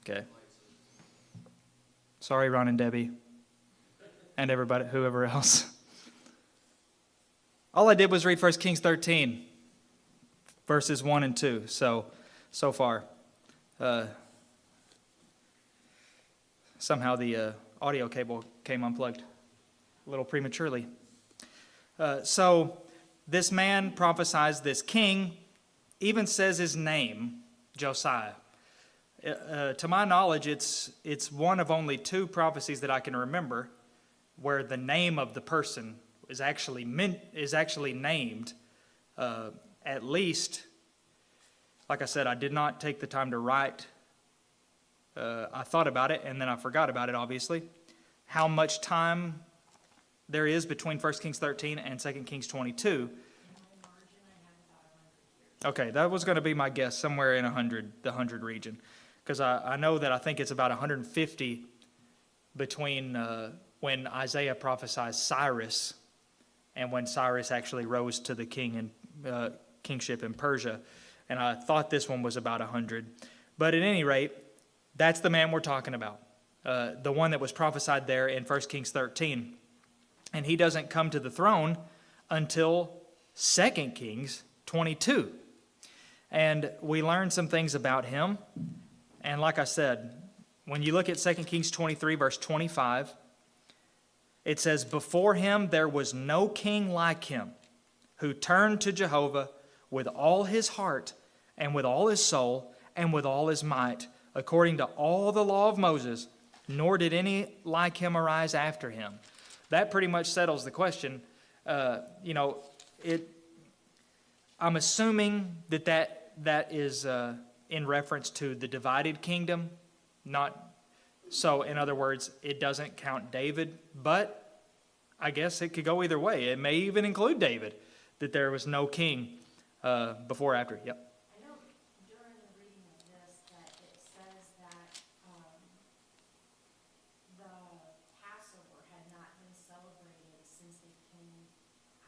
Okay. Sorry, Ron and Debbie. And everybody, whoever else. All I did was read 1 Kings 13, verses 1 and 2, so far. Somehow the audio cable came unplugged a little prematurely. So this man prophesies, this king even says his name, Josiah. To my knowledge, it's one of only two prophecies that I can remember where the name of the person is actually named. At least, like I said, I did not take the time to write. I thought about it, and then I forgot about it, obviously. How much time there is between 1 Kings 13 and 2 Kings 22. Okay, that was going to be my guess, somewhere in the 100 region. Because I know that I think it's about 150 between when Isaiah prophesies Cyrus and when Cyrus actually rose to the kingship in Persia. And I thought this one was about 100. But at any rate, that's the man we're talking about. The one that was prophesied there in 1 Kings 13. And he doesn't come to the throne until 2 Kings 22. And we learn some things about him. And like I said, when you look at 2 Kings 23, verse 25, it says, "Before him there was no king like him, who turned to Jehovah with all his heart and with all his soul and with all his might, according to all the law of Moses, nor did any like him arise after him." That pretty much settles the question. I'm assuming that is in reference to the divided kingdom. So, in other words, it doesn't count David, but I guess it could go either way. It may even include David, that there was no king before or after. Yep. I know during the reading of this that it says that the Passover had not been celebrated since they came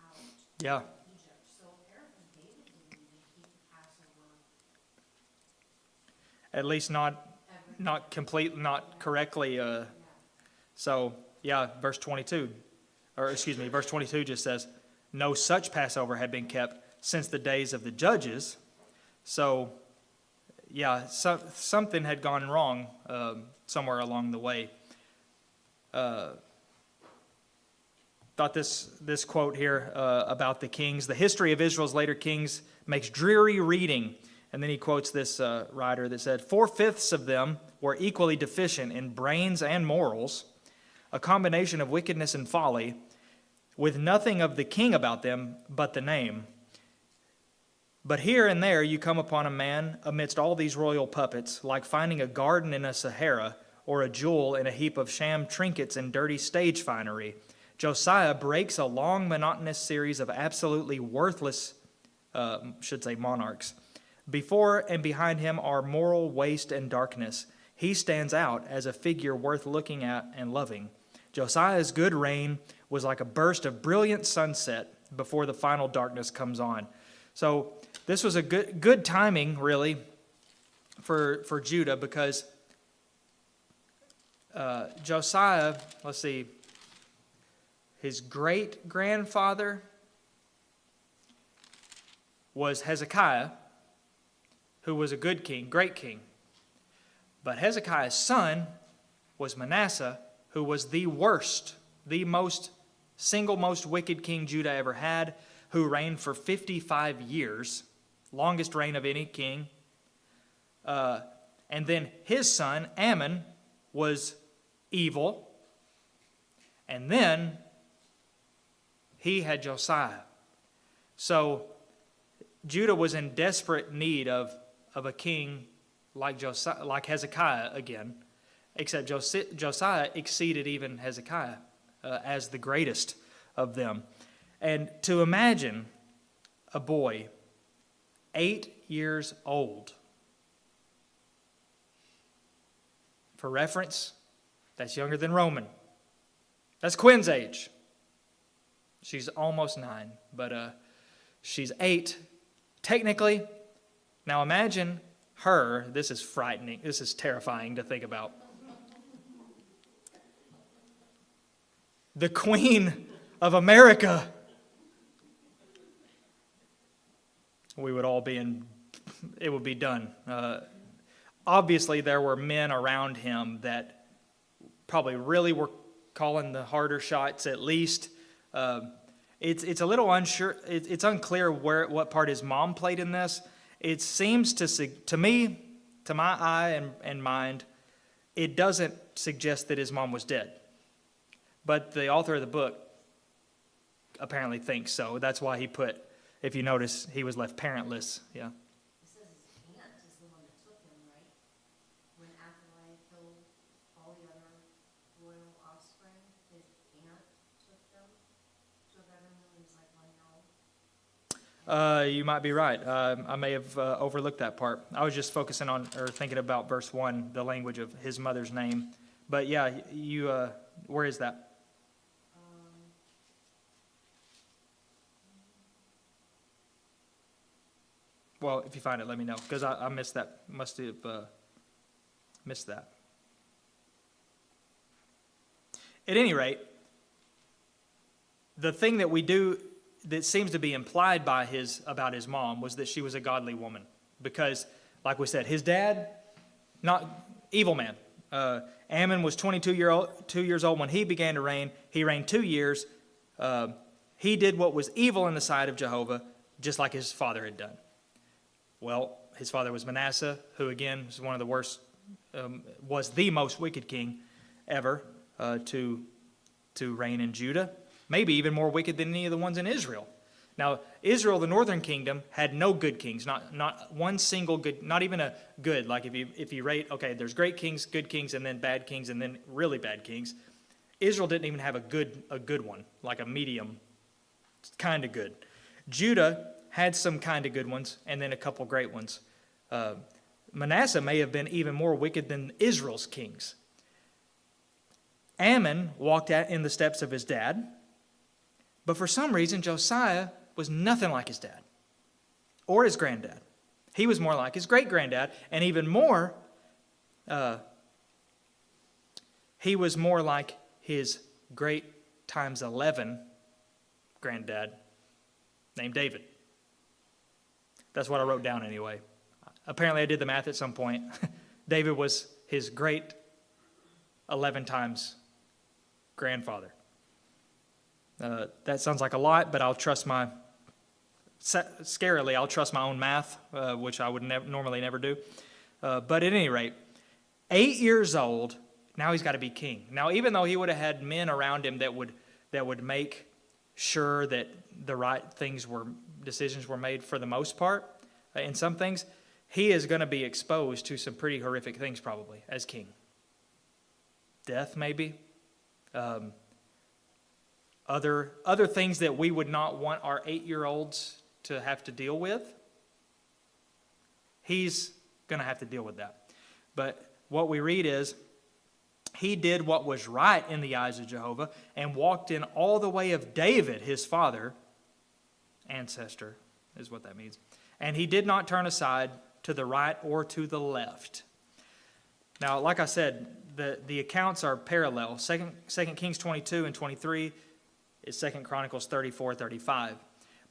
out Yeah. of Egypt. So apparently David didn't even keep the Passover. At least not correctly. So, yeah, verse 22 just says, "No such Passover had been kept since the days of the judges." So, yeah, something had gone wrong somewhere along the way. Thought this quote here about the kings. "The history of Israel's later kings makes dreary reading." And then he quotes this writer that said, "4/5 of them were equally deficient in brains and morals, a combination of wickedness and folly, with nothing of the king about them but the name. But here and there you come upon a man amidst all these royal puppets, like finding a garden in a Sahara or a jewel in a heap of sham trinkets and dirty stage finery. Josiah breaks a long, monotonous series of absolutely worthless, monarchs. Before and behind him are moral waste and darkness. He stands out as a figure worth looking at and loving. Josiah's good reign was like a burst of brilliant sunset before the final darkness comes on." So this was a good timing, really, for Judah, because Josiah, let's see, his great-grandfather was Hezekiah, who was a good king, great king. But Hezekiah's son was Manasseh, who was the worst, single most wicked king Judah ever had, who reigned for 55 years, longest reign of any king. And then his son, Ammon, was evil. And then he had Josiah. So Judah was in desperate need of a king like Hezekiah again, except Josiah exceeded even Hezekiah as the greatest of them. And to imagine a boy 8 years old. For reference, that's younger than Roman. That's Quinn's age. She's almost 9, but she's 8 technically. Now imagine her, this is frightening, this is terrifying to think about. The Queen of America. We would all be it would be done. Obviously, there were men around him that probably really were calling the harder shots, at least. It's a little unsure. It's unclear what part his mom played in this. It seems to me, to my eye and mind, it doesn't suggest that his mom was dead. But the author of the book apparently thinks so. That's why he put, if you notice, he was left parentless. Yeah. It says his aunt is the one that took him, right? When Athaliah killed all the other royal offspring, his aunt took them, took Evan when he was like 1 year old. You might be right. I may have overlooked that part. I was just focusing on, or thinking about verse 1, the language of his mother's name. But yeah, where is that? Well, if you find it, let me know, because I missed that. Must have missed that. At any rate, the thing that we do that seems to be implied about his mom was that she was a godly woman, because, like we said, his dad, not evil man. Ammon was 2 years old when he began to reign. He reigned 2 years. He did what was evil in the sight of Jehovah, just like his father had done. Well, his father was Manasseh, who again was one of the worst, was the most wicked king ever to reign in Judah. Maybe even more wicked than any of the ones in Israel. Now, Israel, the northern kingdom, had no good kings, not one single good, not even a good. Like if you rate, okay, there's great kings, good kings, and then bad kings, and then really bad kings. Israel didn't even have a good one, like a medium, kind of good. Judah had some kind of good ones, and then a couple great ones. Manasseh may have been even more wicked than Israel's kings. Ammon walked in the steps of his dad, but for some reason Josiah was nothing like his dad or his granddad. He was more like his great-granddad, and even more, he was more like his great times 11 granddad named David. That's what I wrote down anyway. Apparently I did the math at some point. David was his great 11 times grandfather. That sounds like a lot, but I'll trust scarily, I'll trust my own math, which I would normally never do. But at any rate, 8 years old, now he's got to be king. Now, even though he would have had men around him that would make sure that the right decisions were made for the most part, in some things, he is going to be exposed to some pretty horrific things probably as king. Death, maybe. Other things that we would not want our 8-year-olds to have to deal with. He's going to have to deal with that. But what we read is, he did what was right in the eyes of Jehovah and walked in all the way of David, his father, ancestor is what that means. And he did not turn aside to the right or to the left. Now, like I said, the accounts are parallel. 2 Kings 22 and 23 is 2 Chronicles 34, 35.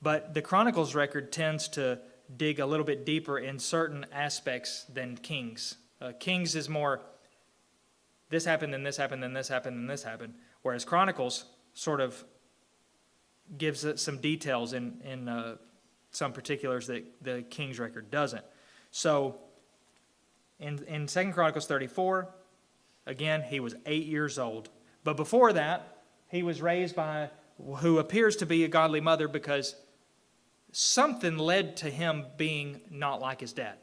But the Chronicles record tends to dig a little bit deeper in certain aspects than Kings. Kings is more, this happened, then this happened, then this happened, then this happened. Whereas Chronicles sort of gives it some details in some particulars that the King's record doesn't. So in 2 Chronicles 34, again, he was 8 years old. But before that, he was raised by who appears to be a godly mother, because something led to him being not like his dad.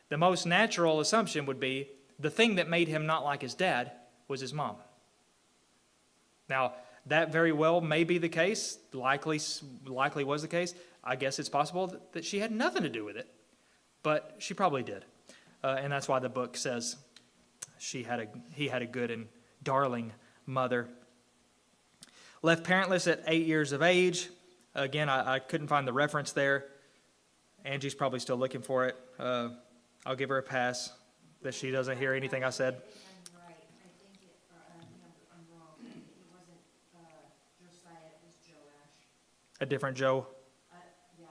The most natural assumption would be the thing that made him not like his dad was his mom. Now, that very well may be the case, likely was the case. I guess it's possible that she had nothing to do with it, but she probably did. And that's why the book says he had a good and darling mother. Left parentless at 8 years of age. Again, I couldn't find the reference there. Angie's probably still looking for it. I'll give her a pass that she doesn't hear anything I said. I think I'm right. I think I'm wrong. It wasn't Josiah, it was Joash. A different Joe. Yeah,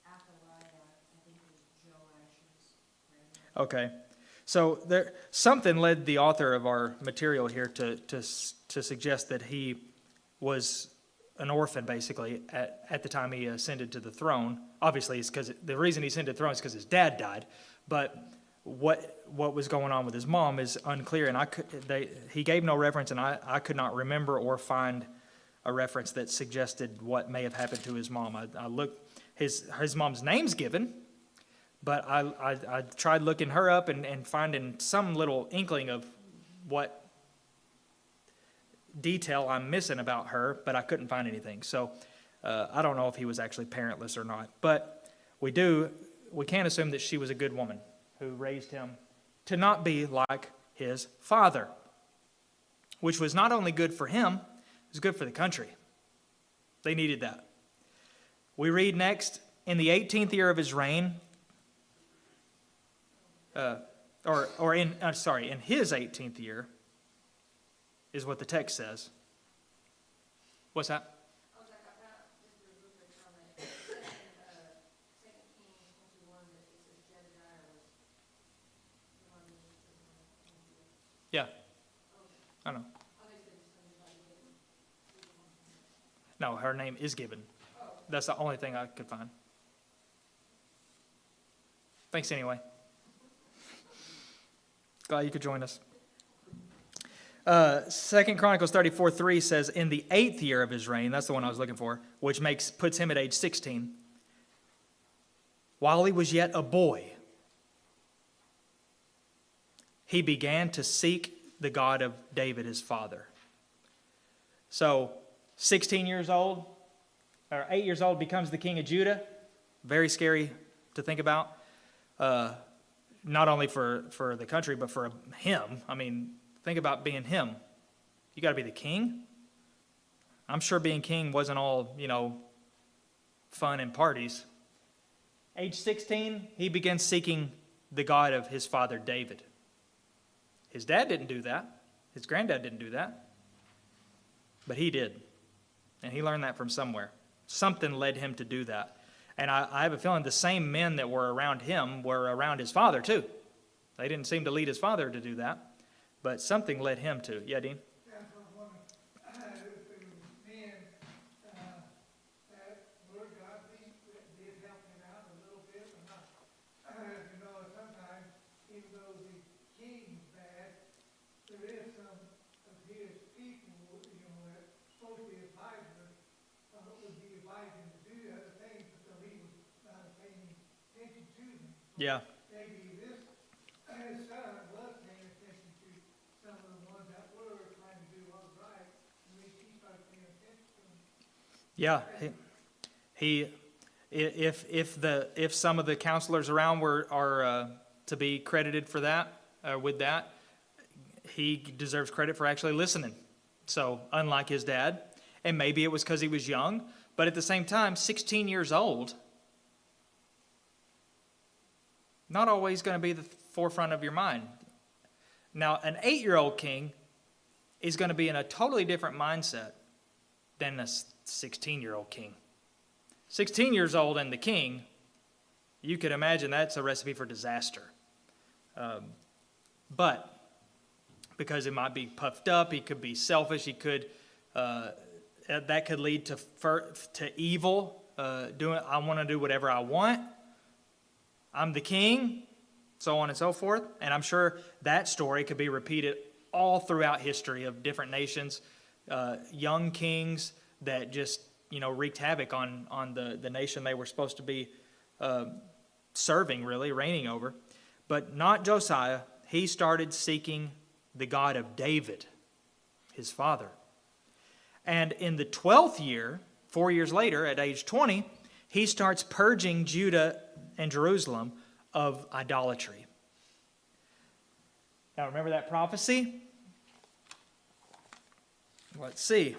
Athaliah, I think it was Joash's grandmother. Okay. So something led the author of our material here to suggest that he was an orphan, basically, at the time he ascended to the throne. Obviously, it's because the reason he ascended to the throne is because his dad died. But what was going on with his mom is unclear, and he gave no reference, and I could not remember or find a reference that suggested what may have happened to his mom. I looked, his mom's name's given, but I tried looking her up and finding some little inkling of what detail I'm missing about her, but I couldn't find anything. So I don't know if he was actually parentless or not. But we can assume that she was a good woman who raised him to not be like his father, which was not only good for him, it was good for the country. They needed that. We read next, in the 18th year of his reign, in his 18th year, is what the text says. What's that? I was like, I've got just a real quick comment. It says in 2 Kings 21 that it says Jedediah was the one that was Yeah, I know. No, her name is given. That's the only thing I could find. Thanks anyway. Glad you could join us. 2 Chronicles 34:3 says, in the 8th year of his reign, that's the one I was looking for, which puts him at age 16, while he was yet a boy, he began to seek the God of David, his father. So, 16 years old, or 8 years old, becomes the king of Judah. Very scary to think about. Not only for the country, but for him. I mean, think about being him. You got to be the king. I'm sure being king wasn't all, fun and parties. Age 16, he begins seeking the God of his father David. His dad didn't do that. His granddad didn't do that. But he did. And he learned that from somewhere. Something led him to do that. And I have a feeling the same men that were around him were around his father too. They didn't seem to lead his father to do that. But something led him to. Yeah, Dean? That's what I wondered. If there was men that were godly, that did help him out a little bit or not. Sometimes, even though the king's bad, there is some of his people, that supposed to be advisors, would be advising to do other things, so he was not paying attention to them. Yeah. Maybe his son was paying attention to some of the ones that were trying to do what was right, and at least he started paying attention to them. Yeah. If some of the counselors around are to be credited for that, with that, he deserves credit for actually listening. So, unlike his dad, and maybe it was because he was young, but at the same time, 16 years old, not always going to be the forefront of your mind. Now, an 8-year-old king is going to be in a totally different mindset than a 16-year-old king. 16 years old and the king, you could imagine that's a recipe for disaster. But because it might be puffed up, he could be selfish, that could lead to evil. I want to do whatever I want. I'm the king, so on and so forth. And I'm sure that story could be repeated all throughout history of different nations, young kings that just wreaked havoc on the nation they were supposed to be serving, really, reigning over. But not Josiah. He started seeking the God of David, his father. And in the 12th year, 4 years later, at age 20, he starts purging Judah and Jerusalem of idolatry. Now, remember that prophecy? Let's see.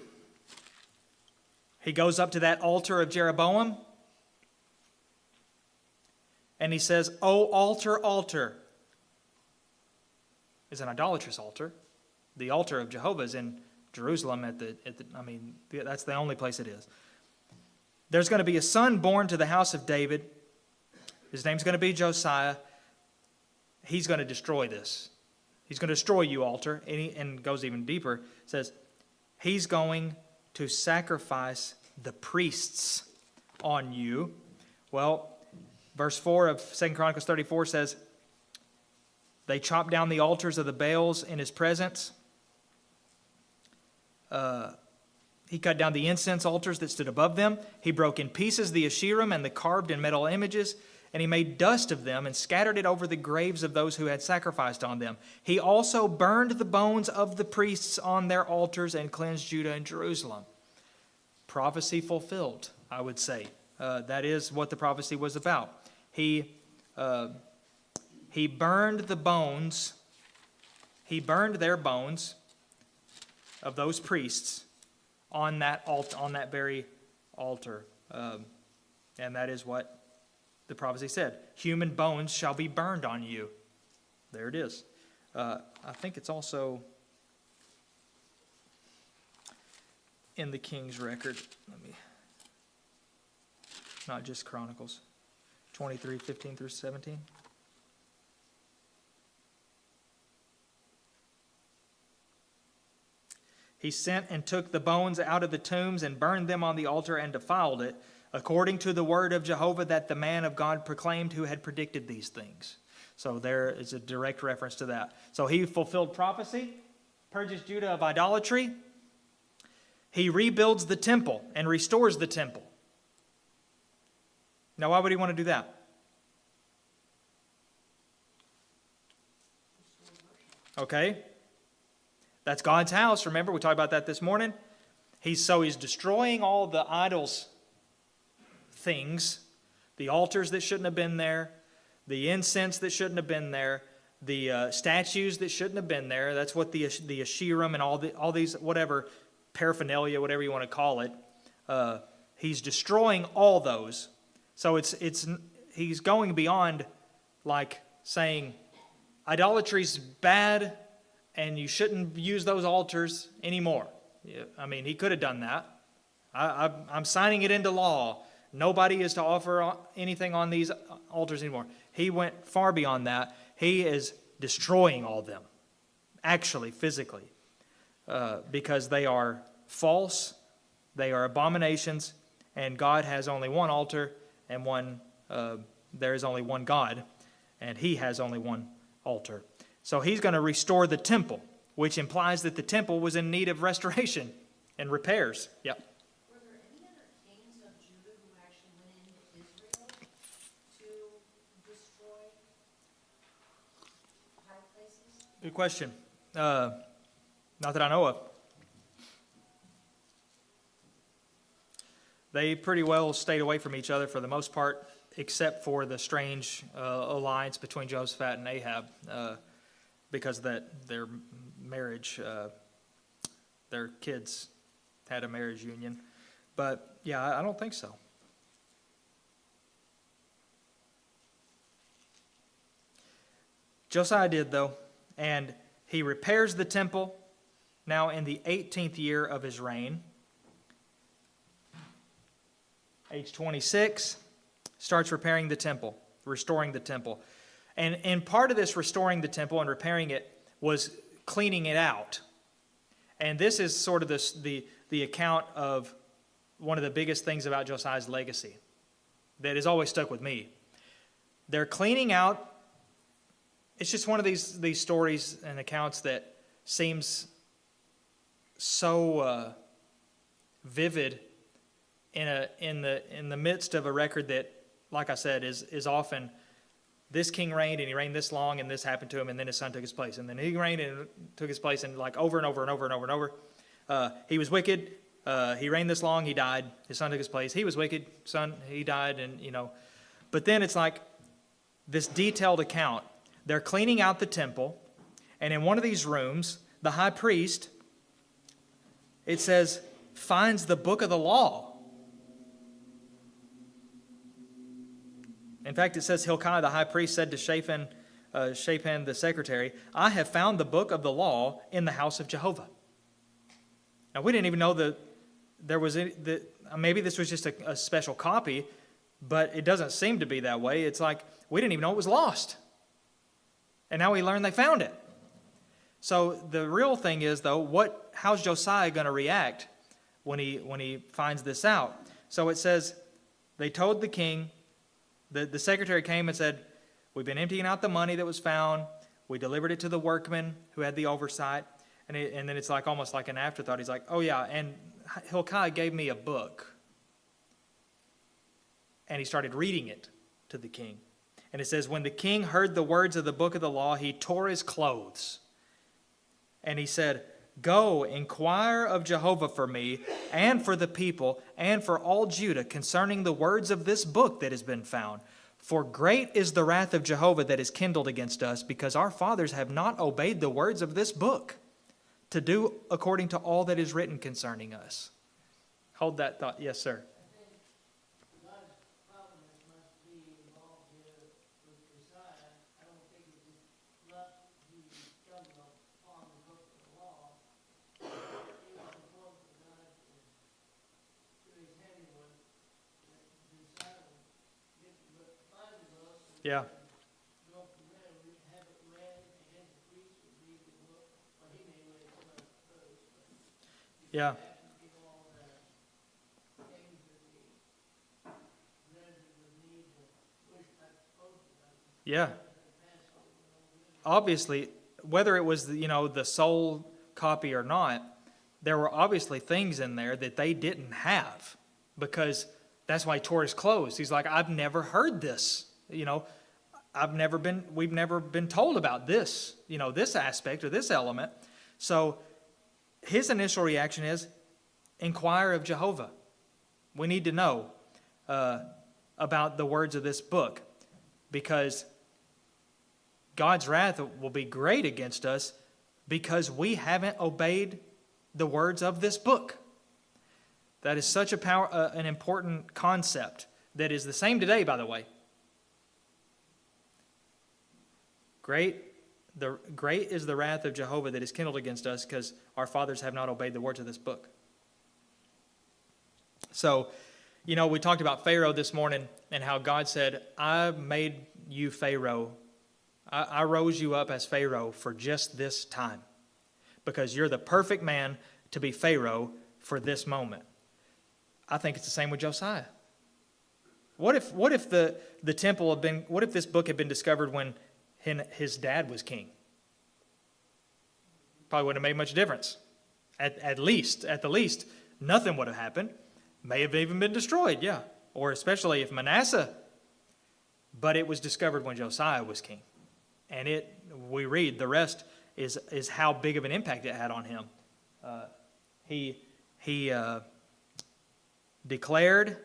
He goes up to that altar of Jeroboam, and he says, "O altar, altar," is an idolatrous altar. The altar of Jehovah is in Jerusalem that's the only place it is. There's going to be a son born to the house of David. His name's going to be Josiah. He's going to destroy this. He's going to destroy you, altar. And goes even deeper. It says, he's going to sacrifice the priests on you. Well, verse 4 of 2 Chronicles 34 says, they chopped down the altars of the Baals in his presence. He cut down the incense altars that stood above them. He broke in pieces the Asherim and the carved and metal images, and he made dust of them and scattered it over the graves of those who had sacrificed on them. He also burned the bones of the priests on their altars and cleansed Judah and Jerusalem. Prophecy fulfilled, I would say. That is what the prophecy was about. He burned the bones. He burned their bones of those priests on that very altar. And that is what the prophecy said. Human bones shall be burned on you. There it is. I think it's also in the King's record. Not just Chronicles. 23, 15 through 17. He sent and took the bones out of the tombs and burned them on the altar and defiled it, according to the word of Jehovah that the man of God proclaimed who had predicted these things. So there is a direct reference to that. So he fulfilled prophecy, purges Judah of idolatry. He rebuilds the temple and restores the temple. Now, why would he want to do that? Okay. That's God's house. Remember, we talked about that this morning. He's destroying all the idols things, the altars that shouldn't have been there, the incense that shouldn't have been there, the statues that shouldn't have been there. That's what the Asherim and all these whatever paraphernalia, whatever you want to call it. He's destroying all those. So he's going beyond like saying idolatry's bad and you shouldn't use those altars anymore. I mean, he could have done that. I'm signing it into law. Nobody is to offer anything on these altars anymore. He went far beyond that. He is destroying all of them, actually, physically, because they are false, they are abominations, and God has only one altar, and there is only one God, and he has only one altar. So he's going to restore the temple, which implies that the temple was in need of restoration and repairs. Yep. Were there any other kings of Judah who actually went into Israel to destroy high places? Good question. Not that I know of. They pretty well stayed away from each other for the most part, except for the strange alliance between Jehoshaphat and Ahab, because their marriage, their kids had a marriage union. But yeah, I don't think so. Josiah did, though, and he repairs the temple now in the 18th year of his reign. Age 26, starts repairing the temple, restoring the temple. And part of this restoring the temple and repairing it was cleaning it out. And this is sort of the account of one of the biggest things about Josiah's legacy that has always stuck with me. They're cleaning out. It's just one of these stories and accounts that seems so vivid in the midst of a record that, like I said, is often this king reigned and he reigned this long and this happened to him and then his son took his place and then he reigned and took his place and like over and over and over and over and over. He was wicked. He reigned this long. He died. His son took his place. He was wicked. Son, he died. And but then it's like this detailed account. They're cleaning out the temple, and in one of these rooms, the high priest, it says, finds the book of the law. In fact, it says Hilkiah the high priest said to Shaphan the secretary, I have found the book of the law in the house of Jehovah. Now, we didn't even know that there was maybe this was just a special copy, but it doesn't seem to be that way. It's like we didn't even know it was lost. And now we learned they found it. So the real thing is, though, how's Josiah going to react when he finds this out? So it says, they told the king, the secretary came and said, we've been emptying out the money that was found. We delivered it to the workmen who had the oversight. And then it's like almost like an afterthought. He's like, oh yeah, and Hilkiah gave me a book. And he started reading it to the king. And it says, when the king heard the words of the book of the law, he tore his clothes. And he said, go, inquire of Jehovah for me, and for the people, and for all Judah, concerning the words of this book that has been found. For great is the wrath of Jehovah that is kindled against us, because our fathers have not obeyed the words of this book, to do according to all that is written concerning us. Hold that thought. Yes, sir. Yeah. Yeah. Yeah. Obviously, whether it was the sole copy or not, there were obviously things in there that they didn't have, because that's why he tore his clothes. He's like, I've never heard this. We've never been told about this, this aspect or this element. So his initial reaction is, inquire of Jehovah. We need to know about the words of this book, because God's wrath will be great against us because we haven't obeyed the words of this book. That is such an important concept that is the same today, by the way. Great is the wrath of Jehovah that is kindled against us, because our fathers have not obeyed the words of this book. So, we talked about Pharaoh this morning and how God said, I made you Pharaoh. I rose you up as Pharaoh for just this time, because you're the perfect man to be Pharaoh for this moment. I think it's the same with Josiah. What if the temple had been, what if this book had been discovered when his dad was king? Probably wouldn't have made much difference. At the least, nothing would have happened. May have even been destroyed, yeah. Or especially if Manasseh. But it was discovered when Josiah was king. And we read, the rest is how big of an impact it had on him. He declared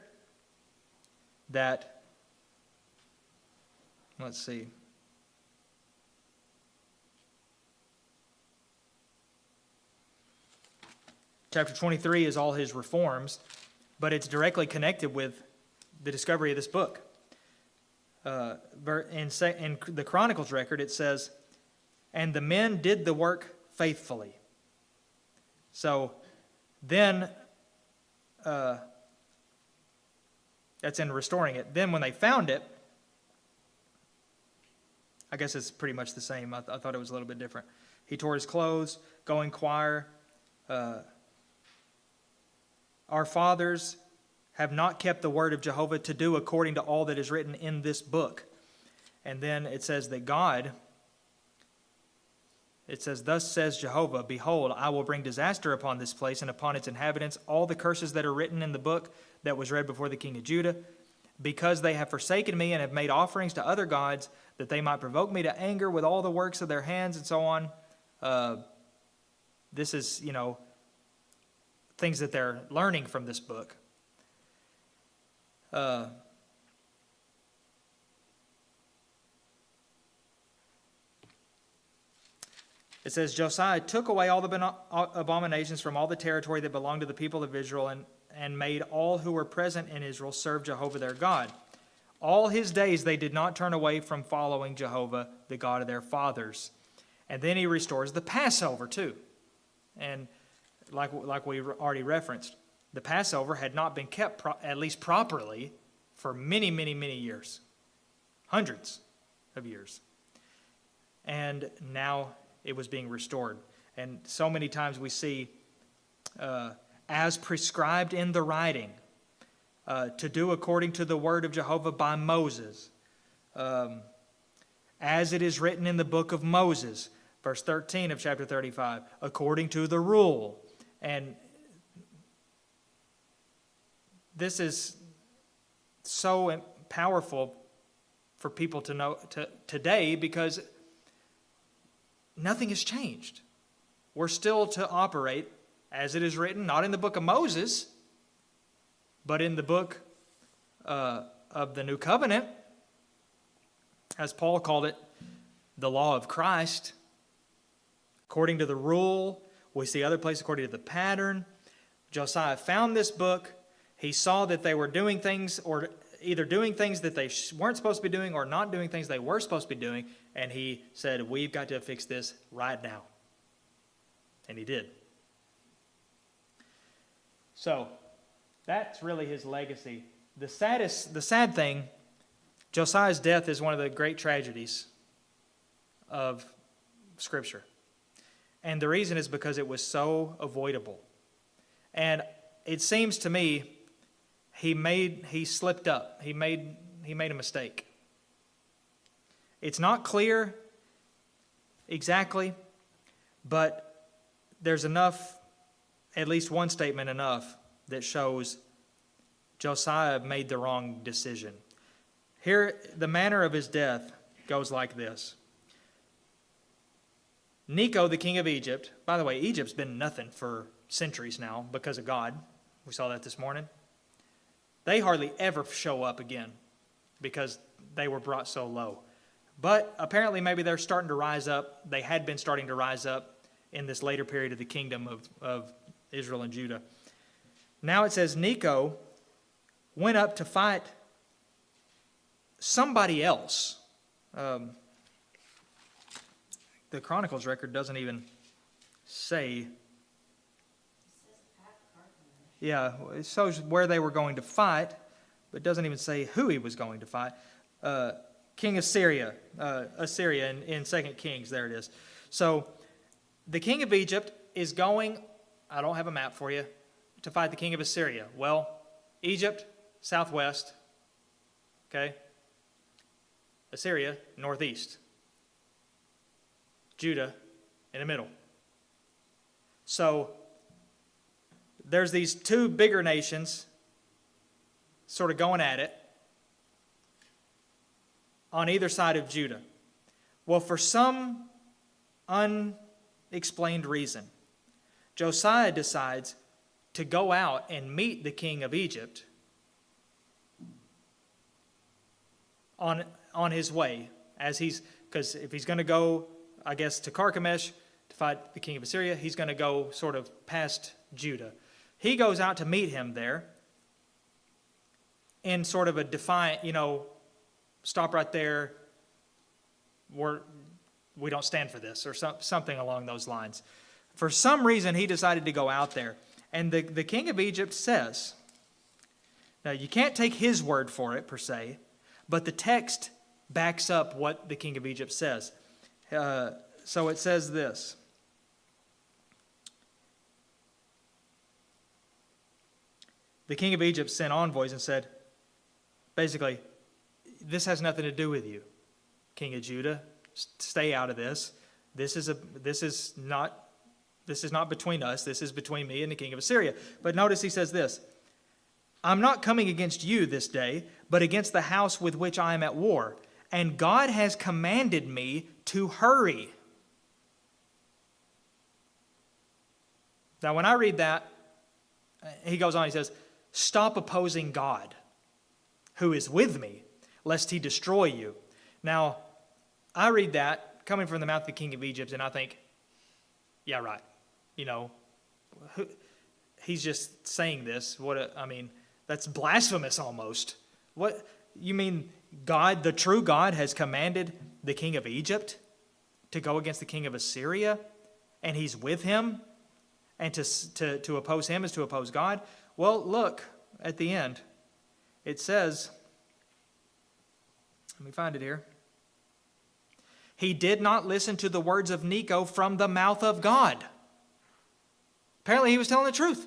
that, let's see. Chapter 23 is all his reforms, but it's directly connected with the discovery of this book. In the Chronicles record, it says, and the men did the work faithfully. So then, that's in restoring it. Then when they found it, I guess it's pretty much the same. I thought it was a little bit different. He tore his clothes, go inquire. Our fathers have not kept the word of Jehovah to do according to all that is written in this book. And then it says that thus says Jehovah, behold, I will bring disaster upon this place and upon its inhabitants, all the curses that are written in the book that was read before the king of Judah, because they have forsaken me and have made offerings to other gods, that they might provoke me to anger with all the works of their hands, and so on. This is, things that they're learning from this book. It says, Josiah took away all the abominations from all the territory that belonged to the people of Israel, and made all who were present in Israel serve Jehovah their God. All his days they did not turn away from following Jehovah, the God of their fathers. And then he restores the Passover too. And like we already referenced, the Passover had not been kept at least properly for many, many, many years. Hundreds of years. And now it was being restored. And so many times we see, as prescribed in the writing, to do according to the word of Jehovah by Moses, as it is written in the book of Moses, verse 13 of chapter 35, according to the rule. And this is so powerful for people to know today, because nothing has changed. We're still to operate as it is written, not in the book of Moses, but in the book of the New Covenant, as Paul called it, the law of Christ, according to the rule. We see other places according to the pattern. Josiah found this book. He saw that they were doing things, or either doing things that they weren't supposed to be doing, or not doing things they were supposed to be doing. And he said, we've got to fix this right now. And he did. So, that's really his legacy. The sad thing, Josiah's death is one of the great tragedies of Scripture. And the reason is because it was so avoidable. And it seems to me he slipped up. He made a mistake. It's not clear exactly, but there's enough, at least one statement enough, that shows Josiah made the wrong decision. Here, the manner of his death goes like this. Necho, the king of Egypt, by the way, Egypt's been nothing for centuries now because of God. We saw that this morning. They hardly ever show up again because they were brought so low. But apparently maybe they're starting to rise up. They had been starting to rise up in this later period of the kingdom of Israel and Judah. Now it says Necho went up to fight somebody else. The Chronicles record doesn't even say. Yeah, it shows where they were going to fight, but it doesn't even say who he was going to fight. King of Syria, Assyria in 2 Kings, there it is. So the king of Egypt is going, I don't have a map for you, to fight the king of Assyria. Well, Egypt, southwest, okay? Assyria, northeast. Judah, in the middle. So there's these two bigger nations sort of going at it on either side of Judah. Well, for some unexplained reason, Josiah decides to go out and meet the king of Egypt on his way, because if he's going to go, I guess, to Carchemish to fight the king of Assyria, he's going to go sort of past Judah. He goes out to meet him there in sort of a defiant, stop right there, we don't stand for this, or something along those lines. For some reason, he decided to go out there. And the king of Egypt says, now you can't take his word for it per se, but the text backs up what the king of Egypt says. So it says this. The king of Egypt sent envoys and said, basically, this has nothing to do with you, king of Judah. Stay out of this. This is not between us. This is between me and the king of Assyria. But notice he says this. I'm not coming against you this day, but against the house with which I am at war. And God has commanded me to hurry. Now, when I read that, he goes on, he says, stop opposing God, who is with me, lest he destroy you. Now, I read that coming from the mouth of the king of Egypt, and I think, yeah, right. He's just saying this. That's blasphemous almost. You mean God, the true God, has commanded the king of Egypt to go against the king of Assyria, and he's with him, and to oppose him is to oppose God? Well, look at the end. It says, let me find it here. He did not listen to the words of Necho from the mouth of God. Apparently he was telling the truth.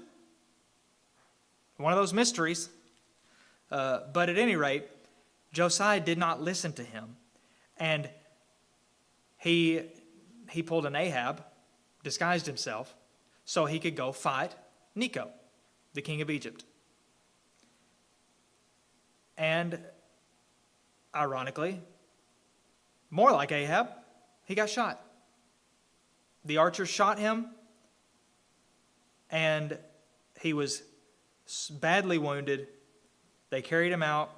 One of those mysteries. But at any rate, Josiah did not listen to him. And he pulled an Ahab, disguised himself, so he could go fight Necho, the king of Egypt. And ironically, more like Ahab, he got shot. The archers shot him, and he was badly wounded. They carried him out,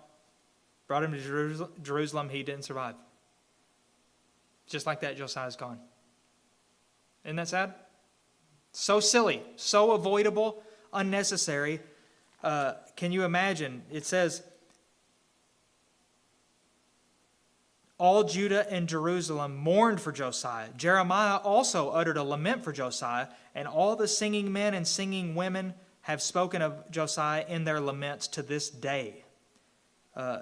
brought him to Jerusalem. He didn't survive. Just like that, Josiah's gone. Isn't that sad? So silly, so avoidable, unnecessary. Can you imagine? It says, all Judah and Jerusalem mourned for Josiah. Jeremiah also uttered a lament for Josiah, and all the singing men and singing women have spoken of Josiah in their laments to this day.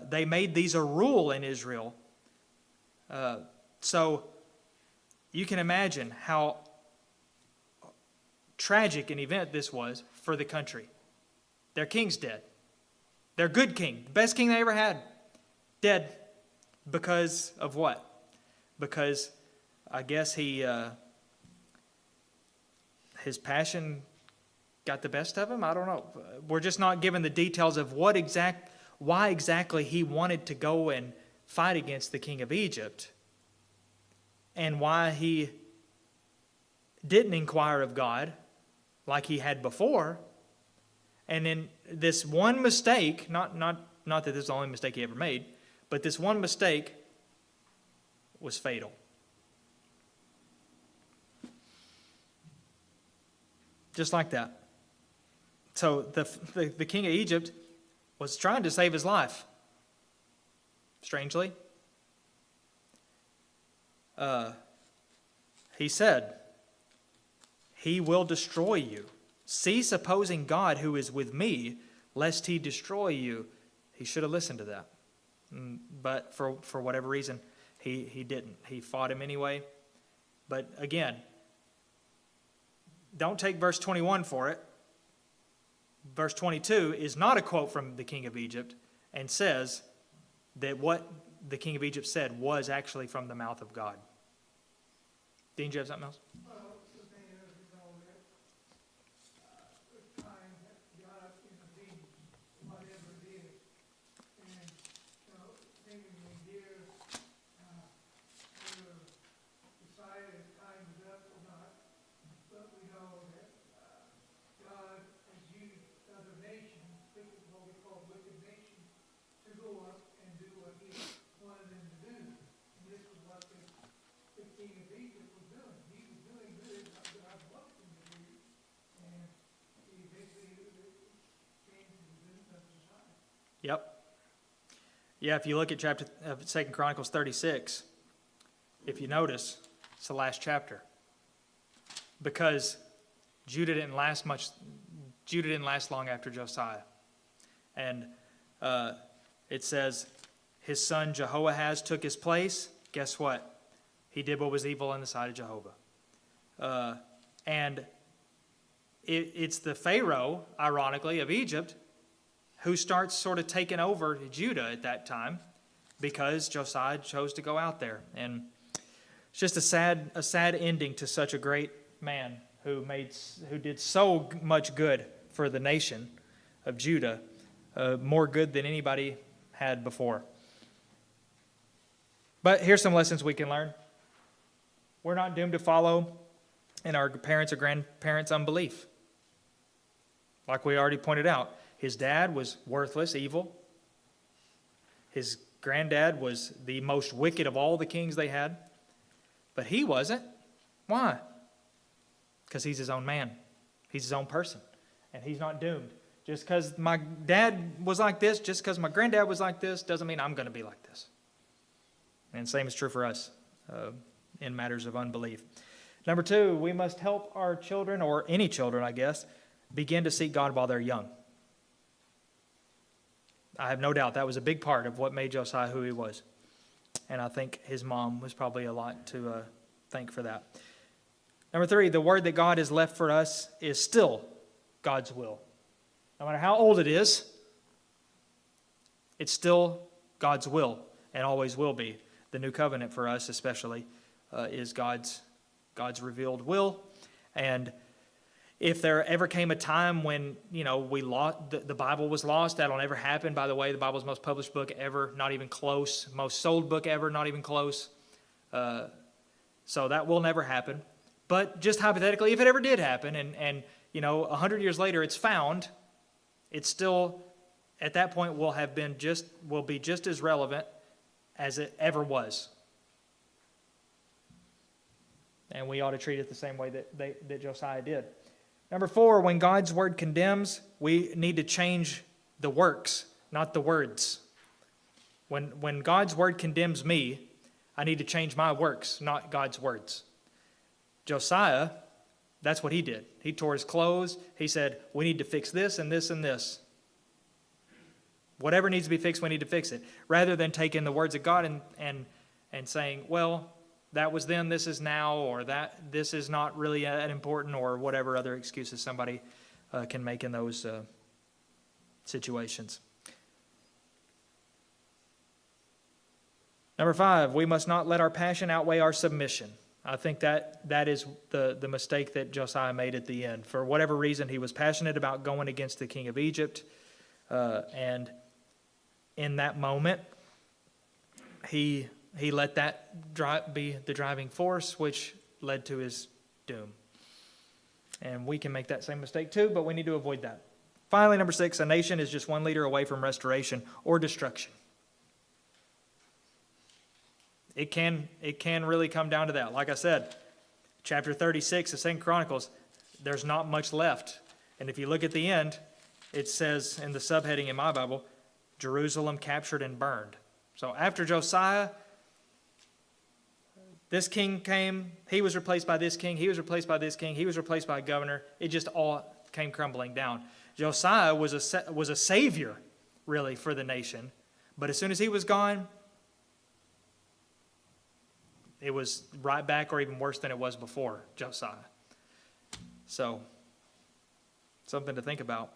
They made these a rule in Israel. So you can imagine how tragic an event this was for the country. Their king's dead. Their good king, the best king they ever had, dead. Because of what? Because I guess his passion got the best of him? I don't know. We're just not given the details of why exactly he wanted to go and fight against the king of Egypt, and why he didn't inquire of God like he had before. And in this one mistake, not that this is the only mistake he ever made, but this one mistake was fatal. Just like that. So the king of Egypt was trying to save his life. Strangely. He said, he will destroy you. Cease opposing God who is with me, lest he destroy you. He should have listened to that. But for whatever reason, he didn't. He fought him anyway. But again, don't take verse 21 for it. Verse 22 is not a quote from the king of Egypt, and says that what the king of Egypt said was actually from the mouth of God. Dean, do you have something else? Well, the thing is, you know, that the time that God intervened, whatever it is, and so maybe we hear whether Josiah is timed up or not, but we know that God has used other nations, what we call wicked nations, to go up and do what He wanted them to do. And this is what the king of Egypt was doing. He was doing good, what God wanted him to do, and he basically came to the doom of Josiah. Yep. Yeah, if you look at 2 Chronicles 36, if you notice, it's the last chapter. Because Judah didn't last long after Josiah. And it says, his son Jehoahaz took his place. Guess what? He did what was evil in the sight of Jehovah. And it's the Pharaoh, ironically, of Egypt, who starts sort of taking over Judah at that time, because Josiah chose to go out there. And it's just a sad ending to such a great man who did so much good for the nation of Judah, more good than anybody had before. But here's some lessons we can learn. We're not doomed to follow in our parents' or grandparents' unbelief. Like we already pointed out, his dad was worthless, evil. His granddad was the most wicked of all the kings they had. But he wasn't. Why? Because he's his own man. He's his own person. And he's not doomed. Just because my dad was like this, just because my granddad was like this, doesn't mean I'm going to be like this. And same is true for us in matters of unbelief. Number 2, we must help our children, or any children, I guess, begin to seek God while they're young. I have no doubt that was a big part of what made Josiah who he was. And I think his mom was probably a lot to thank for that. Number 3, the word that God has left for us is still God's will. No matter how old it is, it's still God's will and always will be. The new covenant for us especially is God's revealed will. And if there ever came a time when, we lost, the Bible was lost, that'll never happen. By the way, the Bible's most published book ever, not even close. Most sold book ever, not even close. So that will never happen. But just hypothetically, if it ever did happen, and 100 years later it's found, it's still, at that point, will be just as relevant as it ever was. And we ought to treat it the same way that Josiah did. Number 4, when God's word condemns, we need to change the works, not the words. When God's word condemns me, I need to change my works, not God's words. Josiah, that's what he did. He tore his clothes. He said, we need to fix this and this and this. Whatever needs to be fixed, we need to fix it. Rather than taking the words of God and saying, well, that was then, this is now, or that this is not really that important, or whatever other excuses somebody can make in those situations. Number 5, we must not let our passion outweigh our submission. I think that is the mistake that Josiah made at the end. For whatever reason, he was passionate about going against the king of Egypt, and in that moment, he let that be the driving force, which led to his doom. And we can make that same mistake too, but we need to avoid that. Finally, number 6, a nation is just one leader away from restoration or destruction. It can really come down to that. Like I said, chapter 36 of 2 Chronicles, there's not much left. And if you look at the end, it says in the subheading in my Bible, Jerusalem captured and burned. So after Josiah, this king came, he was replaced by this king, he was replaced by this king, he was replaced by a governor. It just all came crumbling down. Josiah was a savior, really, for the nation. But as soon as he was gone, it was right back or even worse than it was before Josiah. So, something to think about.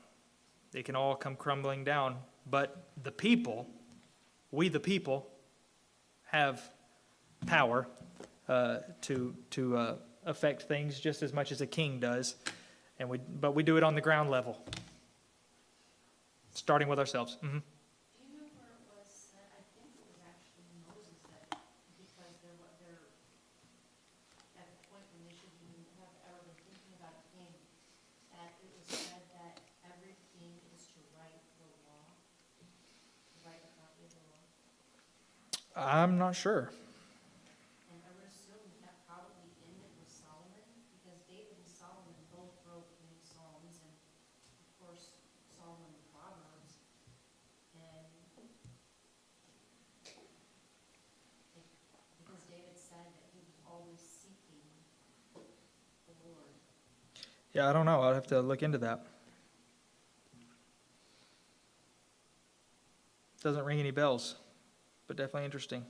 It can all come crumbling down. But the people, we the people, have power to affect things just as much as a king does. But we do it on the ground level, starting with ourselves. Mm-hmm. Do you know where it was said? I think it was actually Moses that, because they're at the point when they shouldn't even have ever been thinking about a king, that it was said that every king is to write the law, to write a copy of the law. I'm not sure. And I would assume that probably ended with Solomon, because David and Solomon both wrote many Psalms, and of course Solomon the Proverbs. And because David said that he was always seeking the Lord. Yeah, I don't know. I'll have to look into that. Doesn't ring any bells, but definitely interesting.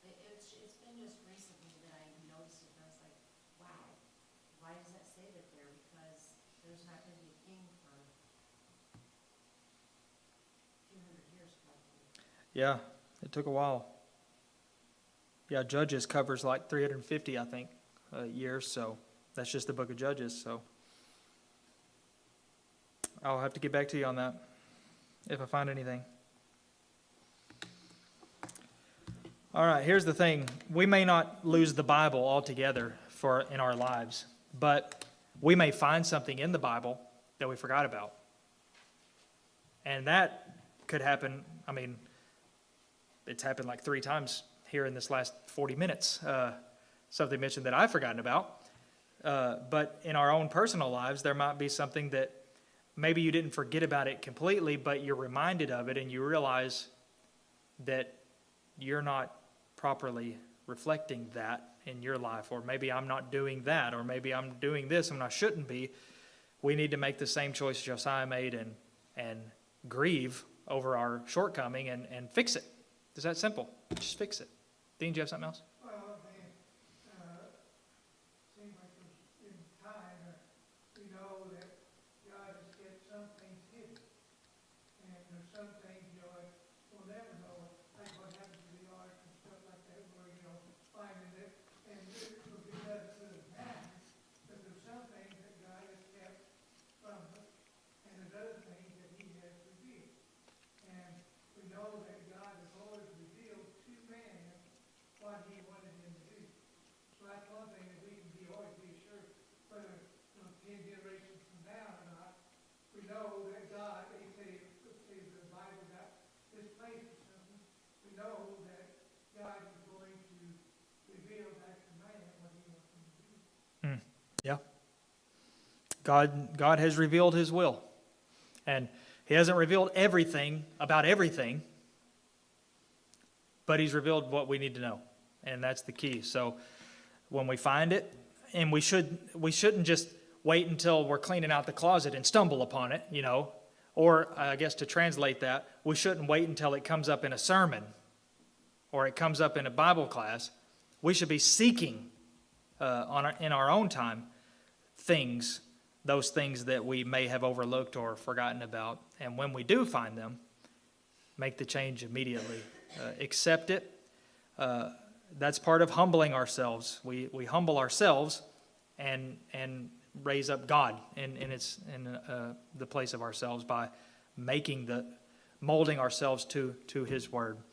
It's been just recently that I noticed it, and I was like, wow, why does that say that there? Because there's not going to be a king for a few hundred years probably. Yeah, it took a while. Yeah, Judges covers like 350, I think, years, so that's just the book of Judges, so I'll have to get back to you on that if I find anything. All right, here's the thing. We may not lose the Bible altogether in our lives, but we may find something in the Bible that we forgot about. And that could happen. I mean, it's happened like 3 times here in this last 40 minutes. Something mentioned that I've forgotten about. But in our own personal lives, there might be something that maybe you didn't forget about it completely, but you're reminded of it and you realize that you're not properly reflecting that in your life, or maybe I'm not doing that, or maybe I'm doing this when I shouldn't be. We need to make the same choice Josiah made and grieve over our shortcoming and fix it. It's that simple. Just fix it. Dean, do you have something else? Well, I mean, seems like in time, we know that God has kept some things hidden. And there's some things, like, we'll never know, like what happened to the ark and stuff like that, where, finding it, and it will be doesn't matter, but there's some things that God has kept from us, and there's other things that he has revealed. And we know that God has always revealed to man what he wanted him to do. So that's one thing that we can always be sure, whether 10 generations from now or not, we know that God, they say the Bible got this place or something, we know that God is going to reveal back to man what he wants him to do. Yeah. God has revealed his will. And he hasn't revealed everything about everything, but he's revealed what we need to know. And that's the key. So when we find it, and we shouldn't just wait until we're cleaning out the closet and stumble upon it, Or I guess to translate that, we shouldn't wait until it comes up in a sermon or it comes up in a Bible class. We should be seeking in our own time those things that we may have overlooked or forgotten about. And when we do find them, make the change immediately. Accept it. That's part of humbling ourselves. We humble ourselves and raise up God in the place of ourselves by molding ourselves to his word.